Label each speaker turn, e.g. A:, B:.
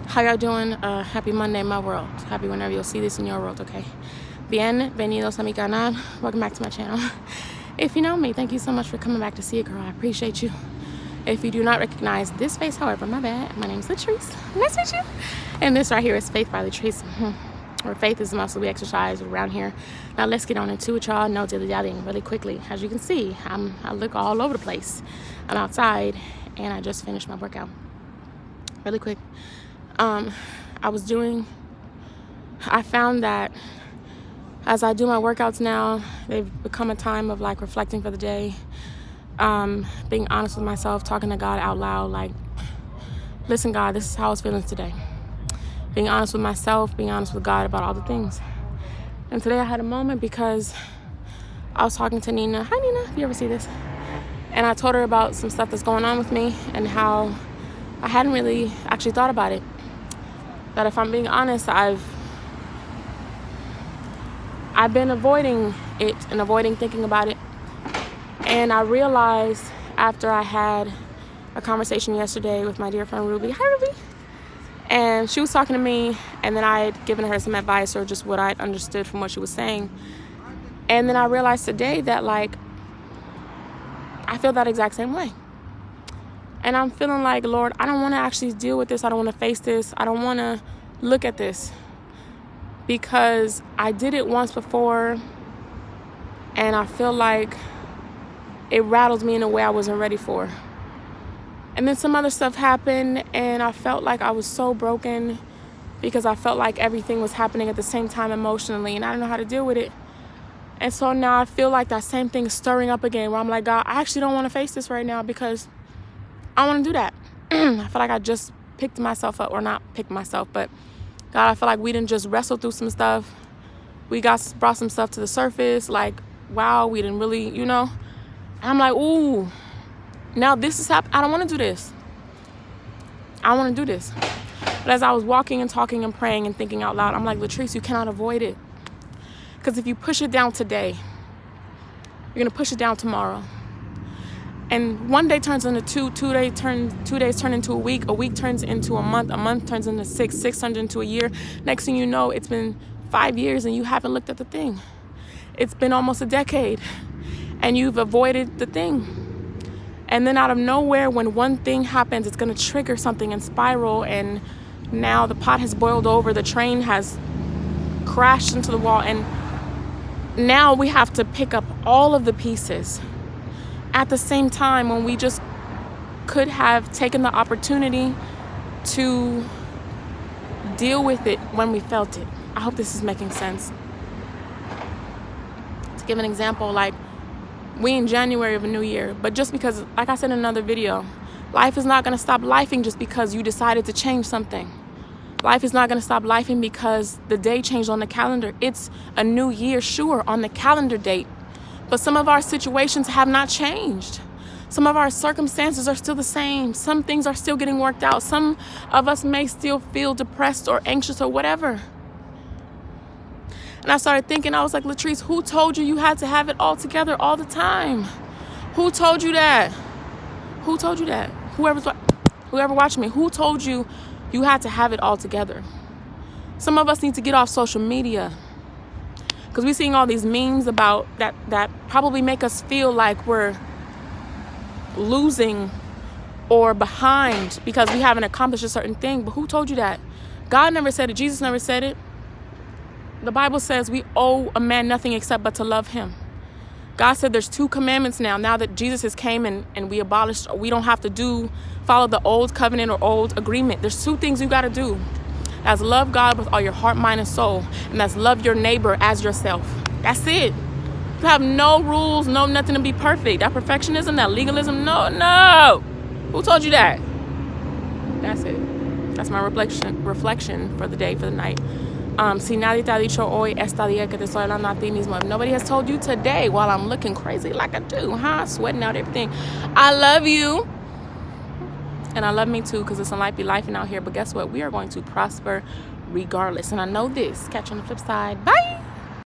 A: How y'all doing? Happy Monday, my world. Happy whenever you'll see this in your world, okay? Bienvenidos a mi canal. Welcome back to my channel. If you know me, thank you so much for coming back to see it, girl. I appreciate you. If you do not recognize this face, however, my bad. My name is Latrice. Nice to meet you. And this right here is Faith by Latrice. Or faith is the muscle we exercise around here. Now let's get on into it, y'all. No dilly-dallying really quickly. As you can see, I look all over the place. I'm outside and I just finished my workout. Really quick. I found that as I do my workouts now, they've become a time of like reflecting for the day, being honest with myself, talking to God out loud, like, listen, God, this is how I was feeling today. Being honest with myself, being honest with God about all the things. And today I had a moment because I was talking to Nina. Hi, Nina. You ever see this? And I told her about some stuff that's going on with me and how I hadn't really actually thought about it. That if I'm being honest, I've been avoiding it and avoiding thinking about it. And I realized after I had a conversation yesterday with my dear friend Ruby. Hi, Ruby. And she was talking to me, and then I had given her some advice or just what I understood from what she was saying. And then I realized today that, like, I feel that exact same way. And I'm feeling like, Lord, I don't want to actually deal with this. I don't want to face this. I don't want to look at this. Because I did it once before, and I feel like it rattled me in a way I wasn't ready for. And then some other stuff happened, and I felt like I was so broken because I felt like everything was happening at the same time emotionally, and I didn't know how to deal with it. And so now I feel like that same thing is stirring up again, where I'm like, God, I actually don't want to face this right now because I want to do that. I feel like I just picked myself up, or not picked myself, but God, I feel like we didn't just wrestle through some stuff. We brought some stuff to the surface, like, wow, we didn't really, I'm like, ooh, now this is happening. I don't want to do this. I want to do this. But as I was walking and talking and praying and thinking out loud, I'm like, Latrice, you cannot avoid it. Because if you push it down today, you're going to push it down tomorrow. And one day turns into two days turn into a week turns into a month turns into six turns into a year. Next thing you know, it's been 5 years and you haven't looked at the thing. It's been almost a decade and you've avoided the thing. And then out of nowhere, when one thing happens, it's going to trigger something and spiral, and now the pot has boiled over, the train has crashed into the wall, and now we have to pick up all of the pieces at the same time when we just could have taken the opportunity to deal with it when we felt it. I hope this is making sense. To give an example, like, we in January of a new year, but just because, like I said in another video, life is not going to stop lifing just because you decided to change something. Life is not going to stop lifing because the day changed on the calendar. It's a new year, sure, on the calendar date. But some of our situations have not changed. Some of our circumstances are still the same. Some things are still getting worked out. Some of us may still feel depressed or anxious or whatever. And I started thinking, I was like, Latrice, who told you you had to have it all together all the time? Who told you that? Who told you that? Whoever watching me, who told you you had to have it all together? Some of us need to get off social media. Because we're seeing all these memes about that probably make us feel like we're losing or behind because we haven't accomplished a certain thing. But who told you that? God never said it. Jesus never said it. The Bible says we owe a man nothing except but to love him. God said there's 2 commandments now that Jesus has came and we abolished, we don't have to follow the old covenant or old agreement. There's 2 things you got to do. That's love God with all your heart, mind, and soul. And that's love your neighbor as yourself. That's it. You have no rules, no nothing to be perfect. That perfectionism, that legalism, no. Who told you that? That's it. That's my reflection for the day, for the night. Si nadie te ha dicho hoy esta día que te estoy hablando a ti mismo. If nobody has told you today while I'm looking crazy like I do, sweating out everything, I love you. And I love me too, because it's a life be lifing out here. But guess what? We are going to prosper regardless. And I know this. Catch you on the flip side. Bye.